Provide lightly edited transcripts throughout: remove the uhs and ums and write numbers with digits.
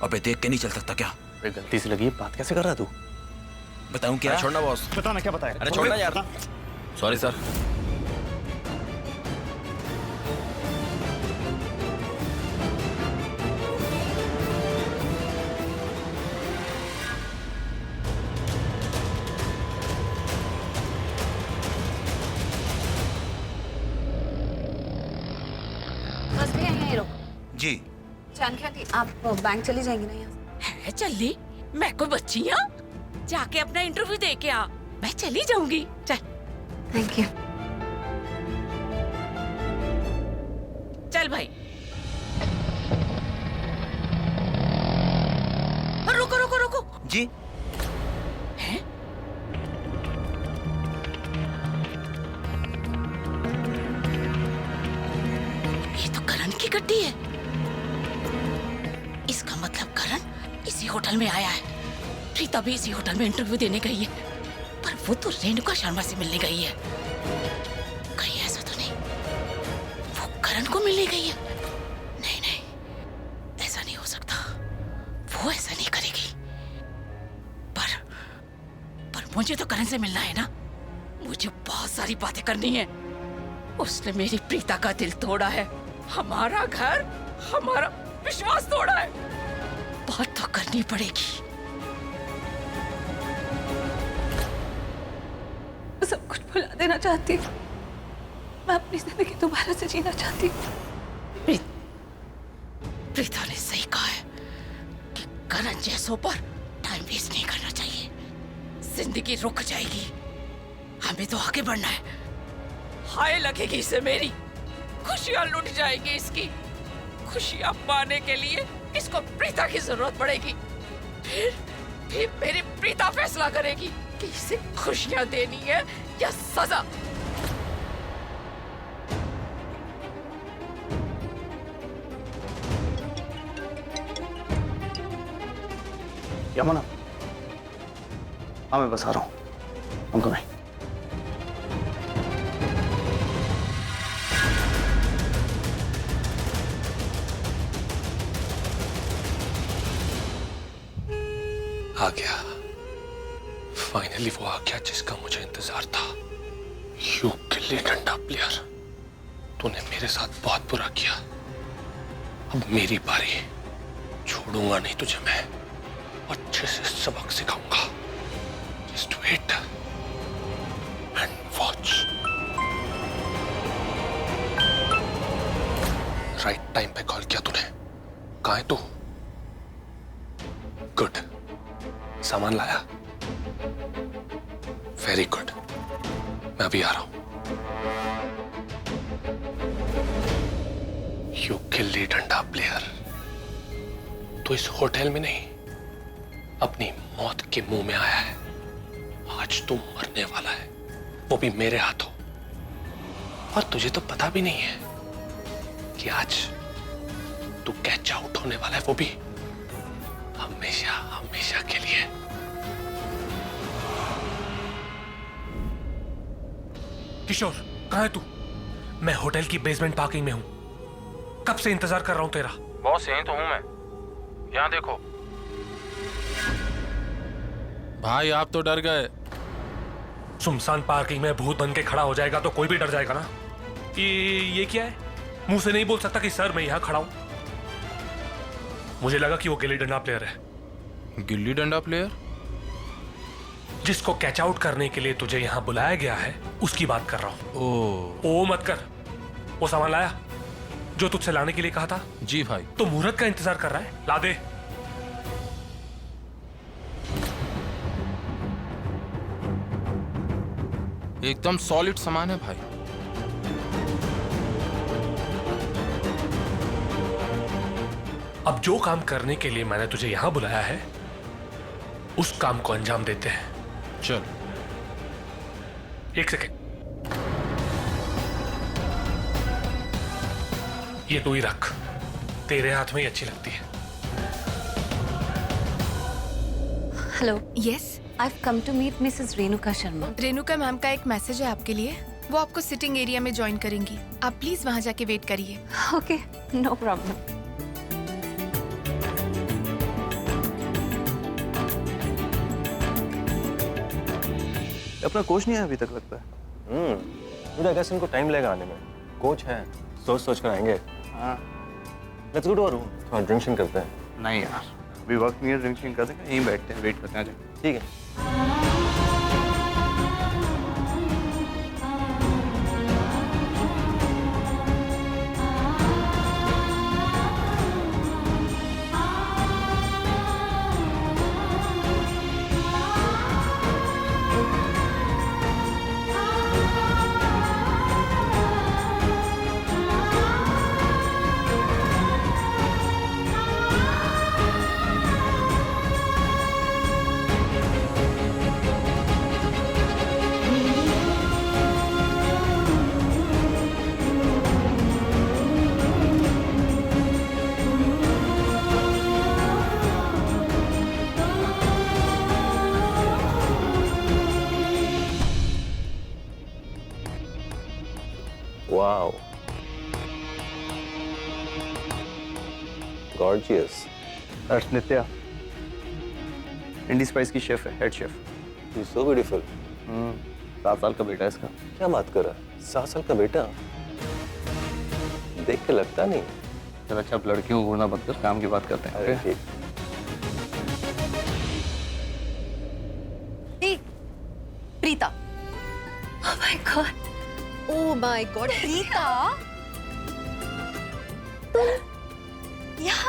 अबे देख के नहीं चल सकता क्या? अरे गलती से लगी, बात कैसे कर रहा तू? बताऊं क्या? छोड़ना बॉस। बताना क्या बताया? अरे छोड़ना यार। Sorry sir. बस भैया यहीं रुक। जी जानकी आंटी आप बैंक चली जाएंगी ना यहाँ से? है चली, मैं कोई बच्ची हूँ? जाके अपना इंटरव्यू दे के आ, मैं चली जाऊंगी। चल थैंक यू। चल भाई। रुको रुको रुको। जी हैं? ये तो करण की गड्डी है। इसका मतलब करण इसी होटल में आया है। प्रीता भी इसी होटल में इंटरव्यू देने गई है, पर वो तो रेणुका शर्मा से मिलने गई है। कहीं ऐसा तो नहीं वो करण को मिलने गई है? नहीं नहीं, ऐसा नहीं हो सकता, वो ऐसा नहीं करेगी। पर मुझे तो करण से मिलना है ना, मुझे बहुत सारी बातें करनी है। उसने मेरी प्रीता का दिल तोड़ा है, हमारा घर, हमारा विश्वास तोड़ा है। बात तो करनी पड़ेगी। सब कुछ भुला देना चाहती हूँ। मैं अपनी जिंदगी दोबारा से जीना चाहती हूँ। प्रीता ने सही कहा है कि करण जैसों पर टाइम वेस्ट नहीं करना चाहिए। जिंदगी रुक जाएगी, हमें तो आगे बढ़ना है। हाय लगेगी इसे मेरी, खुशियां लुट जाएगी इसकी। खुशियां पाने के लिए इसको प्रीता की जरूरत पड़ेगी। फिर मेरी प्रीता फैसला करेगी कि इसे खुशियां देनी है या सजा। यमुना, हाँ मैं बस आ रहा हूँ। I'm coming. आ गया, फाइनली वो आ गया जिसका मुझे इंतजार था। यू गिल्ली डंडा प्लेयर, तूने मेरे साथ बहुत बुरा किया। अब मेरी बारी, छोड़ूंगा नहीं तुझे मैं, अच्छे से सबक सिखाऊंगा। Just wait and watch. Right time पे कॉल किया तूने। कहाँ है तू? गुड, सामान लाया? वेरी गुड, मैं अभी आ रहा हूं। यू गिल्ली डंडा प्लेयर, तो इस होटल में नहीं, अपनी मौत के मुंह में आया है। आज तू मरने वाला है, वो भी मेरे हाथों। और तुझे तो पता भी नहीं है कि आज तू कैच आउट होने वाला है, वो भी हमेशा हमेशा के लिए। किशोर, कहाँ है तू? मैं होटल की बेसमेंट पार्किंग में हूँ। कब से इंतजार कर रहा हूँ तेरा। बॉस यहीं तो हूं मैं, यहाँ देखो। भाई आप तो डर गए। सुनसान पार्किंग में भूत बन के खड़ा हो जाएगा तो कोई भी डर जाएगा ना। ये क्या है? मुंह से नहीं बोल सकता कि सर मैं यहाँ खड़ा हूँ। मुझे लगा कि वो गिल्ली डंडा प्लेयर है। गिल्ली डंडा प्लेयर? जिसको कैच आउट करने के लिए तुझे यहाँ बुलाया गया है उसकी बात कर रहा हूँ। ओ मत कर। वो सामान लाया जो तुझसे लाने के लिए कहा था? जी भाई। तो मुहूर्त का इंतजार कर रहा है, ला दे। एकदम सॉलिड सामान है भाई। अब जो काम करने के लिए मैंने तुझे यहां बुलाया है उस काम को अंजाम देते हैं। चल। एक सेकेंड, ये तू ही रख, तेरे हाथ में ही अच्छी लगती है। Hello, yes, I've come to meet Mrs. Renuka Sharma. Renuka ma'am का एक मैसेज है आपके लिए। वो आपको सिटिंग एरिया में ज्वाइन करेंगी। आप प्लीज वहां जाके वेट करिए। Okay, no problem. अपना कोच नहीं है अभी तक लगता है। मुझे आई गेस इनको टाइम लगेगा आने में। कोच है, सोच सोच कर आएंगे। हाँ let's go to our room, थोड़ा ड्रिंक्शन करते हैं। नहीं यार, अभी वक्त नहीं है ड्रिंकिंग करते, यहीं बैठते हैं, वेट करते हैं। ठीक है। Wow. Gorgeous. That's Nitya. Indie Spice की शेफ है, head chef. He's so beautiful. 7 साल का बेटा है इसका। क्या बात कर रहा है? 7 साल का बेटा? देख के लगता नहीं। चल अच्छा, अब लड़कियों को घूरना बंद कर, काम की बात करते हैं। अरे ठीक। Preeta. Oh my God. Oh my God Preeta. Yeah.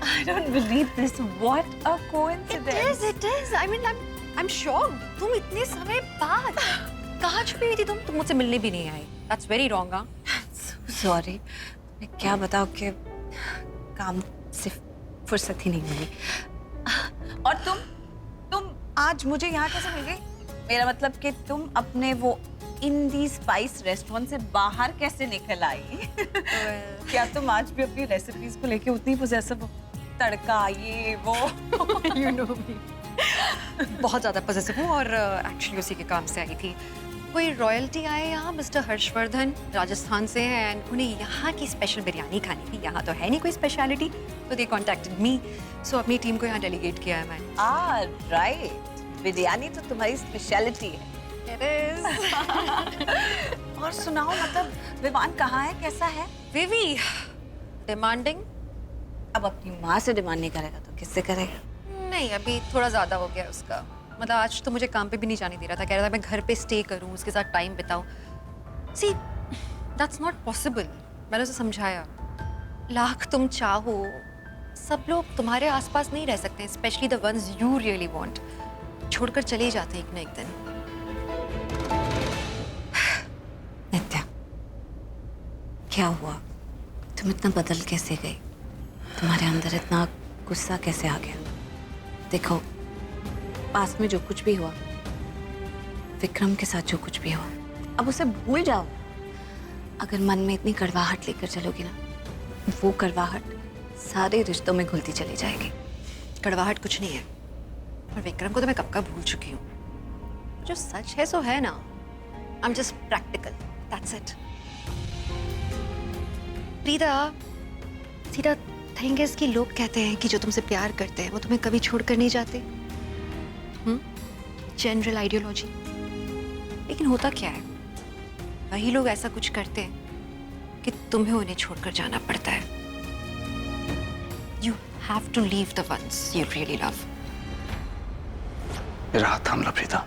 I don't believe this. What a coincidence. It is. I mean, I'm shocked. तुम इतने समय बाद कहाँ छुपी हुई थी तुम? तुम मुझसे मिलने भी नहीं आई। That's very wrong, हाँ? So sorry. मैं क्या बताऊँ कि काम से फुर्सत ही नहीं मिली। और तुम आज मुझे यहाँ कैसे मिल गई? मेरा मतलब कि तुम अपने वो इंडी स्पाइस रेस्टोरेंट से बाहर कैसे निकल आई? क्या तुम आज भी अपनी रेसिपीज को लेके उतनी पोजेसिव हो? तड़का ये वो You know me. बहुत ज़्यादा पॉजिटिव हूँ और एक्चुअली उसी के काम से आई थी। कोई रॉयल्टी आए यहाँ, मिस्टर हर्षवर्धन राजस्थान से हैं एंड उन्हें यहाँ की स्पेशल बिरयानी खानी थी। यहाँ तो है नहीं कोई स्पेशलिटी, तो दे कॉन्टेक्टेड मी। सो अपनी टीम को यहाँ डेलीगेट किया है मैंने। राइट, बिरयानी तो तुम्हारी स्पेशलिटी है। It is. और सुनाओ, मतलब विवान कहाँ है, कैसा है? विवी डिमांडिंग। अब अपनी माँ से डिमांड नहीं करेगा तो किससे करेगा? नहीं, अभी थोड़ा ज़्यादा हो गया उसका। मतलब आज तो मुझे काम पे भी नहीं जाने दे रहा था, कह रहा था मैं घर पे स्टे करूँ, उसके साथ टाइम बिताऊँ। See that's not possible. मैंने उसे समझाया, लाख तुम चाहो, सब लोग तुम्हारे आसपास नहीं रह सकते, specially the ones you really want. छोड़कर चले ही जाते हैं एक ना एक दिन। नित्या, क्या हुआ? तुम इतना बदल कैसे गई? तुम्हारे अंदर इतना गुस्सा कैसे आ गया? देखो, पास में जो कुछ भी हुआ, विक्रम के साथ जो कुछ भी हुआ, अब उसे भूल जाओ। अगर मन में इतनी कड़वाहट लेकर चलोगी ना, वो कड़वाहट सारे रिश्तों में घुलती चली जाएगी। कड़वाहट कुछ नहीं है, और विक्रम को तो मैं कब का भूल चुकी हूँ। जो सच है सो है ना। I am just practical, that's it. Preeta, सीधा थिंग इज कि लोग कहते हैं कि जो तुमसे प्यार करते हैं वो तुम्हें कभी छोड़कर नहीं जाते। General ideology. लेकिन होता क्या है, वही लोग ऐसा कुछ करते हैं कि तुम्हें उन्हें छोड़कर जाना पड़ता है। You have to leave the ones you really love. मेरा हाथ थाम लो प्रीता,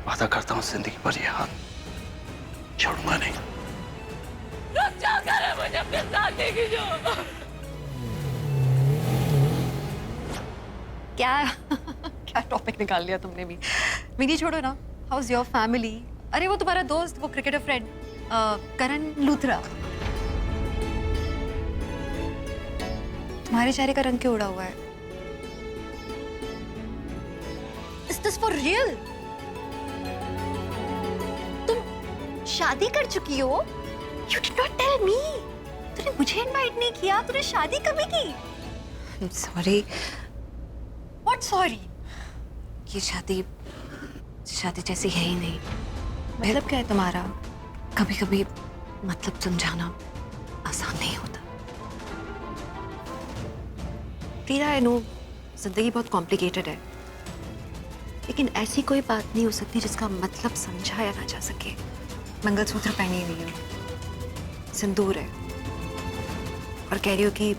वादा करता हूँ जिंदगी भर ये हाथ छोड़ूंगा नहीं। मुझे अपने साथ लेके जाओ। क्या क्या टॉपिक निकाल लिया तुमने भी। मेरी छोड़ो ना, हाउ इज योर फैमिली? अरे वो तुम्हारा दोस्त, वो क्रिकेटर फ्रेंड करण लूथरा, तुम्हारे चेहरे का रंग क्यों उड़ा हुआ है? Is this for real? तुम शादी कर चुकी हो? You did not tell me. तूने मुझे इनवाइट नहीं किया, तूने शादी कभी की? सॉरी। What sorry? ये शादी जैसी है ही नहीं। मतलब क्या है तुम्हारा? कभी कभी मतलब समझाना आसान नहीं होता। प्रीता, आई नो जिंदगी बहुत कॉम्प्लिकेटेड है, लेकिन ऐसी कोई बात नहीं हो सकती जिसका मतलब समझाया ना जा सके। मंगलसूत्र पहनी हुई हो, सिंदूर है, और कह रही हो कि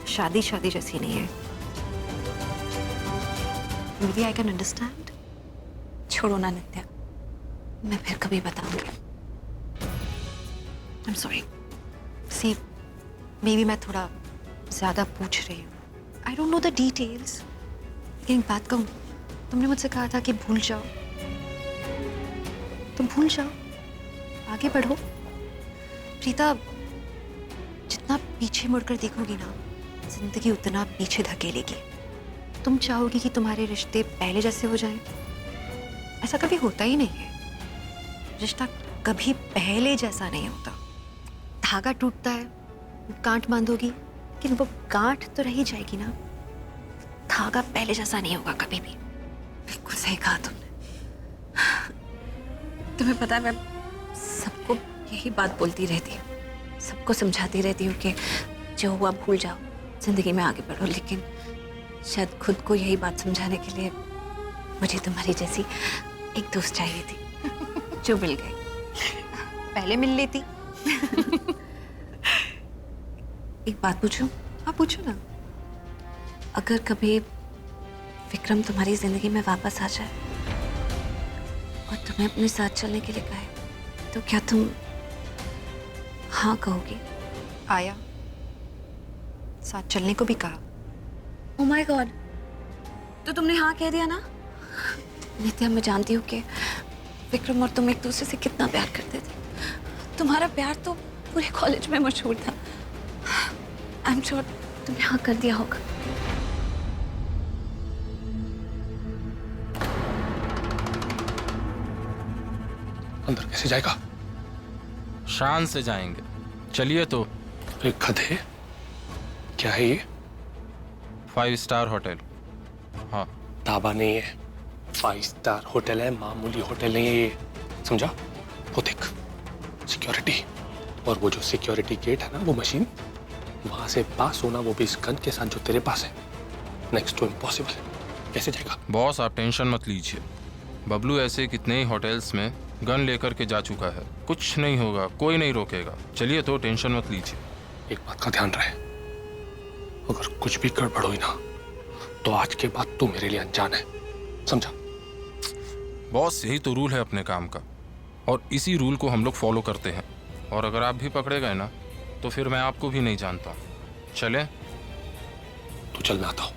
शादी शादी जैसी नहीं है। Maybe I can understand. छोड़ो ना नित्या, मैं फिर कभी बताऊंगी। I'm sorry. See, maybe मैं थोड़ा ज्यादा पूछ रही हूँ। I don't know the details. लेकिन एक बात कहूँ, तुमने मुझसे कहा था कि भूल जाओ, तो भूल जाओ, आगे बढ़ो। प्रीता, जितना पीछे मुड़कर देखोगी ना, जिंदगी उतना पीछे धकेलेगी। तुम चाहोगी कि तुम्हारे रिश्ते पहले जैसे हो जाएं? ऐसा कभी होता ही नहीं है। रिश्ता कभी पहले जैसा नहीं होता। धागा टूटता है, गांठ बांधोगी, लेकिन वो गांठ तो रही जाएगी ना। धागा पहले जैसा नहीं होगा कभी भी। बिल्कुल सही कहा तुमने। तुम्हें पता है, मैं सबको यही बात बोलती रहती हूँ, सबको समझाती रहती हूँ कि जो हुआ भूल जाओ, जिंदगी में आगे बढ़ो। लेकिन शायद खुद को यही बात समझाने के लिए मुझे तुम्हारी जैसी एक दोस्त चाहिए थी, जो मिल गई। पहले मिल लेती। एक बात पूछूं? हाँ, पूछो ना। अगर कभी विक्रम तुम्हारी जिंदगी में वापस आ जाए और तुम्हें अपने साथ चलने के लिए कहे, तो क्या तुम हाँ कहोगी? आया, साथ चलने को भी कहा। ओह माय गॉड, तो तुमने हाँ कह दिया ना? नित्या, मैं जानती हूँ कि विक्रम और तुम एक दूसरे से कितना प्यार करते थे। तुम्हारा प्यार तो पूरे कॉलेज में मशहूर था। आई एम श्योर तुमने हाँ कर दिया होगा। अंदर कैसे जाएगा? शान से जाएंगे। चलिए तो। एक गधे, क्या है ये? 5 स्टार होटल। हाँ, ढाबा नहीं है, 5 स्टार होटल है। मामूली होटल नहीं है ये, समझा? वो देख, सिक्योरिटी, और वो जो सिक्योरिटी गेट है ना, वो मशीन, वहां से पास होना, वो भी इस गन के साथ जो तेरे पास है, नेक्स्ट टू इम्पॉसिबल। कैसे जाएगा? बॉस आप टेंशन मत लीजिए। बबलू ऐसे कितने ही होटल्स में गन लेकर के जा चुका है। कुछ नहीं होगा, कोई नहीं रोकेगा। चलिए तो, टेंशन मत लीजिए। एक बात का ध्यान रहे, अगर कुछ भी गड़बड़ हुई ना, तो आज के बाद तू मेरे लिए अनजान है, समझा? बॉस यही तो रूल है अपने काम का, और इसी रूल को हम लोग फॉलो करते हैं। और अगर आप भी पकड़े गए ना, तो फिर मैं आपको भी नहीं जानता। चलें? तू चल, मैं आता हूं।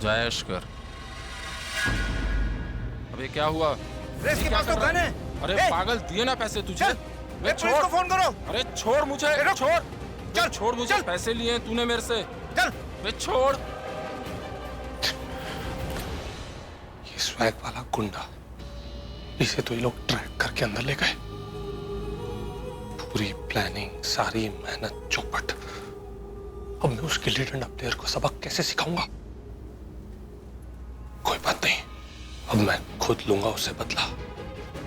जायश कर। अबे क्या हुआ? इसके पास तो गन है। अरे पागल, दिए ना पैसे तुझे। पुलिस को फोन करो। अरे छोड़ मुझे, छोड़। चल छोड़ मुझे, पैसे लिए तूने मेरे से। चल। बे छोड़। ये स्वैग वाला गुंडा, इसे तो ये लोग ट्रैक करके अंदर ले गए। पूरी प्लानिंग, सारी मेहनत चौपट। अब मैं उस गिल्ली डंडा प्लेयर को सबक कैसे सिखाऊंगा? कोई बात नहीं, अब मैं खुद लूंगा उससे बदला,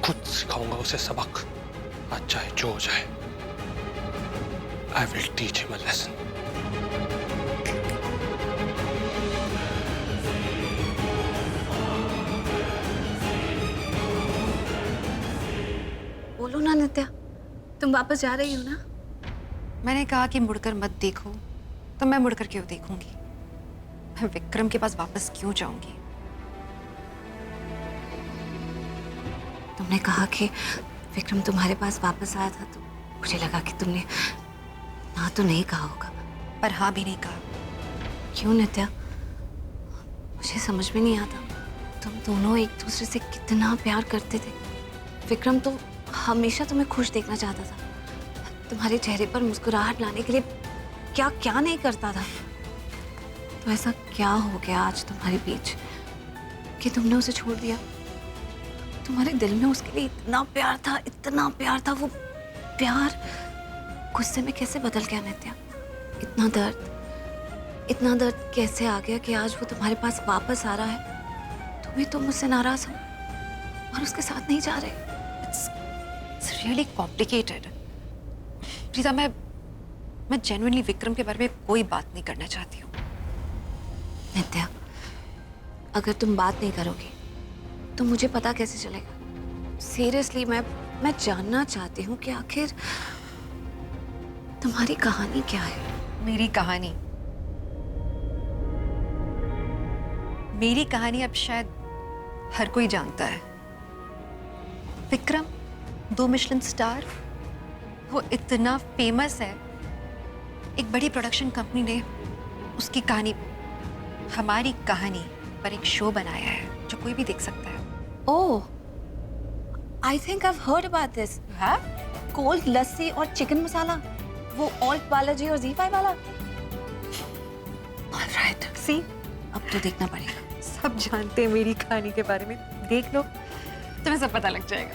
खुद सिखाऊंगा उसे सबक। आज चाहे जो हो जाए, I will teach him a lesson. बोलो ना नित्या, तुम वापस जा रही हो ना? मैंने कहा कि मुड़कर मत देखो, तो मैं मुड़कर क्यों देखूंगी? मैं विक्रम के पास वापस क्यों जाऊंगी? तुमने कहा कि विक्रम तुम्हारे पास वापस आया था, तो मुझे लगा कि तुमने ना तो नहीं कहा होगा। पर हाँ भी नहीं कहा। क्यों नित्या? मुझे समझ में नहीं आता, तुम दोनों एक दूसरे से कितना प्यार करते थे। विक्रम तो हमेशा तुम्हें खुश देखना चाहता था, तुम्हारे चेहरे पर मुस्कुराहट लाने के लिए क्या क्या नहीं करता था। तो ऐसा क्या हो गया आज तुम्हारे बीच कि तुमने उसे छोड़ दिया? तुम्हारे दिल में उसके लिए इतना प्यार था, इतना प्यार था। वो प्यार गुस्से में कैसे बदल गया नित्या? इतना दर्द कैसे आ गया कि आज वो तुम्हारे पास वापस आ रहा है? तुम्हें तो मुझसे नाराज हो, और उसके साथ नहीं जा रहे। It's really complicated. प्रीता, मैं genuinely विक्रम के बारे में कोई बात नहीं करना चाहती हूँ। नित्या, अगर तुम बात नहीं करोगी तो मुझे पता कैसे चलेगा? सीरियसली मैं जानना चाहती हूँ कि आखिर तुम्हारी कहानी क्या है। मेरी कहानी अब शायद हर कोई जानता है। विक्रम 2 मिशेलिन स्टार, वो इतना फेमस है, एक बड़ी प्रोडक्शन कंपनी ने उसकी कहानी, हमारी कहानी पर एक शो बनाया है जो कोई भी देख सकता है। Oh, I think I have heard about this. Cold lassi और चिकन मसाला, वो ऑल्ट बालाजी और Z5 वाला। ऑलराइट, सी अब तो देखना पड़ेगा। सब जानते हैं मेरी कहानी के बारे में, देख लो तुम्हें सब पता लग जाएगा।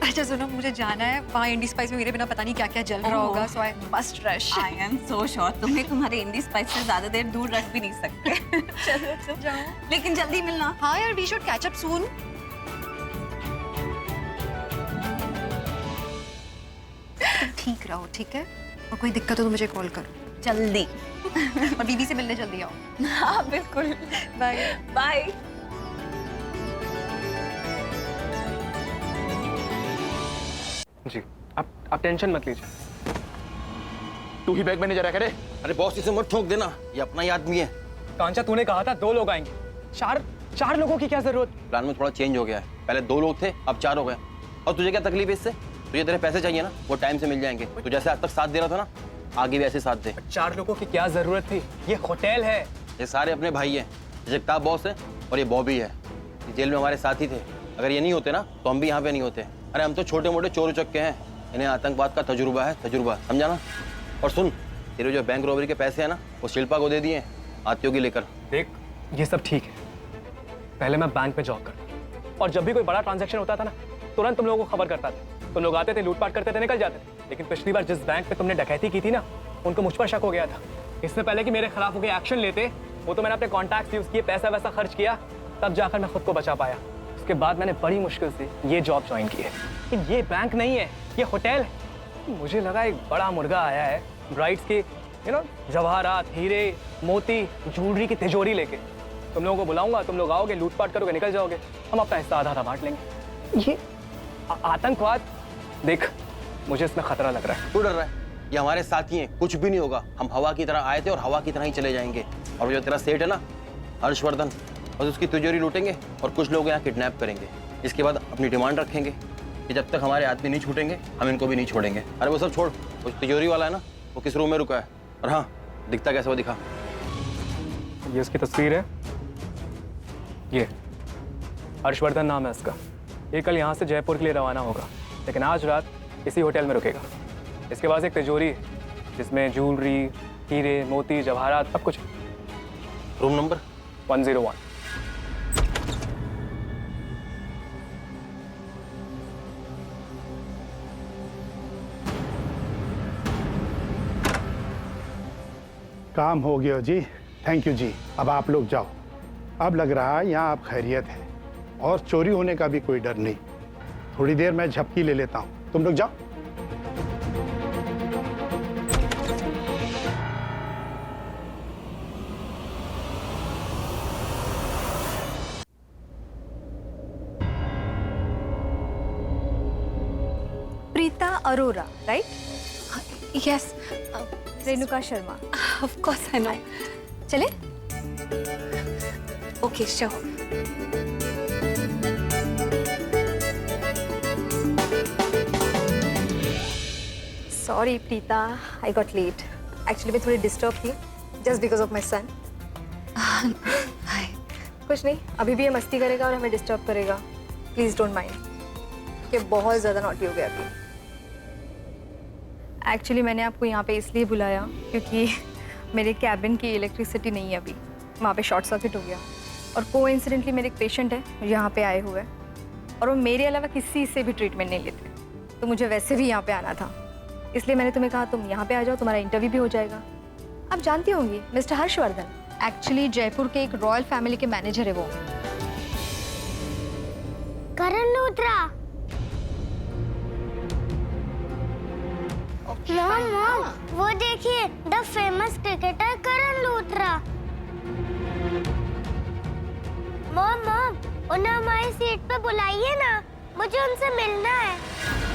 अच्छा सुनो, मुझे जाना है, वहाँ इंडी स्पाइस में मेरे बिना पता नहीं क्या क्या जल रहा होगा, so I must rush. I am so sure तुम्हें तुम्हारे इंडी स्पाइस से ज्यादा देर दूर रख भी नहीं सकते। चलो जाओ, लेकिन जल्दी मिलना। हाँ यार, we should catch up soon. ठीक रहो, ठीक है? और कोई दिक्कत हो तो मुझे कॉल करो जल्दी। और बीबी से मिलने जल्दी आओ। हाँ बिल्कुल। Bye bye. जी, आप टेंशन मत लीजिए। तू ही बैग मैनेजर है करे? अरे बॉस, इसे मत ठोक देना, ये अपना ही आदमी है। कांचा, तूने कहा था 2 लोग आएंगे, चार लोगों की क्या जरूरत? प्लान में थोड़ा चेंज हो गया है, पहले 2 लोग थे, अब 4 हो गए। और तुझे क्या तकलीफ है इससे? तुझे तेरे पैसे चाहिए ना, वो टाइम से मिल जाएंगे। तू जैसे आज तक साथ दे रहा था ना, आगे भी ऐसे साथ दे। 4 लोगों की क्या जरूरत थी? ये होटल है। ये सारे अपने भाई हैं। जगताप बॉस है और ये बॉबी है। ये जेल में हमारे साथ ही थे, अगर ये नहीं होते ना तो हम भी यहाँ पे नहीं होते। अरे हम तो छोटे मोटे चोर उचक्के हैं, इन्हें आतंकवाद का तजुर्बा है, तजुर्बा, समझा ना? और सुन, तेरे जो बैंक रॉबरी के पैसे हैं ना, वो शिल्पा को दे दिए, आती होगी लेकर। देख, ये सब ठीक है, पहले मैं बैंक में जॉब करता और जब भी कोई बड़ा ट्रांजैक्शन होता था ना, तुरंत तुम लोगों को खबर करता था। तुम लोग आते थे, लूटपाट करते थे, निकल जाते थे। लेकिन पिछली बार जिस बैंक पे तुमने डकैती की थी ना, उनको मुझ पर शक हो गया था। इससे पहले कि मेरे खिलाफ कोई एक्शन लेते, वो तो मैंने अपने कॉन्टैक्ट्स यूज किए, पैसा वैसा खर्च किया, तब जाकर मैं खुद को बचा पाया। उसके बाद मैंने बड़ी मुश्किल से ये जॉब ज्वाइन की है। लेकिन ये बैंक नहीं है, ये होटल है। मुझे लगा एक बड़ा मुर्गा आया है ब्राइड्स के जवाहरात, हीरे, मोती, ज्वेलरी की तिजोरी लेके। तुम लोगों को बुलाऊंगा, तुम लोग आओगे, लूटपाट करोगे, निकल जाओगे, हम अपना हिस्सा आधा बांट लेंगे। ये आतंकवाद, देख मुझे इसमें खतरा लग रहा है। तू डर रहा है? ये हमारे साथी हैं, कुछ भी नहीं होगा। हम हवा की तरह आए थे और हवा की तरह ही चले जाएंगे। और जो तेरा सेठ है ना, हर्षवर्धन, बस उसकी तिजोरी लूटेंगे और कुछ लोग यहाँ किडनैप करेंगे। इसके बाद अपनी डिमांड रखेंगे कि जब तक हमारे आदमी नहीं छूटेंगे, हम इनको भी नहीं छोड़ेंगे। अरे वो सब छोड़, वो तिजोरी वाला है ना, वो किस रूम में रुका है? और हाँ, दिखता कैसे वो दिखा। ये उसकी तस्वीर है, ये हर्षवर्धन नाम है इसका। ये कल यहाँ से जयपुर के लिए रवाना होगा, लेकिन आज रात इसी होटल में रुकेगा। इसके पास एक तिजोरी है जिसमें ज्वेलरी, हीरे, मोती, जवाहरात, सब कुछ। Room number 101। काम हो गया जी, थैंक यू जी। अब आप लोग जाओ। अब लग रहा है यहाँ आप खैरियत है और चोरी होने का भी कोई डर नहीं। थोड़ी देर मैं झपकी ले लेता हूँ, तुम लोग जाओ। Preeta Arora, right? Yes, Renuka Sharma. Of course I know. चले? Okay, sure. Sorry Preeta, I got late. Actually मैं थोड़ी डिस्टर्ब थी just because of my son. Hi. कुछ नहीं, अभी भी ये मस्ती करेगा और हमें डिस्टर्ब करेगा। प्लीज डोंट माइंड, ये बहुत ज़्यादा नॉटी हो गया अभी। एक्चुअली मैंने आपको यहाँ पे इसलिए बुलाया क्योंकि मेरे कैबिन की इलेक्ट्रिसिटी नहीं है अभी, वहाँ पे शॉर्ट सर्किट हो गया। और कोइंसिडेंटली मेरे एक पेशेंट है यहाँ पे आए हुए हैं और वो मेरे अलावा किसी से भी ट्रीटमेंट नहीं लेते, तो मुझे वैसे भी यहाँ पे आना था, इसलिए मैंने तुम्हें कहा तुम यहाँ पे आ जाओ, तुम्हारा इंटरव्यू भी हो जाएगा। आप जानती होंगी मिस्टर हर्षवर्धन, एक्चुअली जयपुर के एक रॉयल फैमिली के मैनेजर है वो। करण लूथरा। मॉम मॉम, वो देखिए, the famous cricketer Karan Luthra. Mom mom, उन्हें हमारी सीट पे बुलाइए ना, मुझे उनसे मिलना है।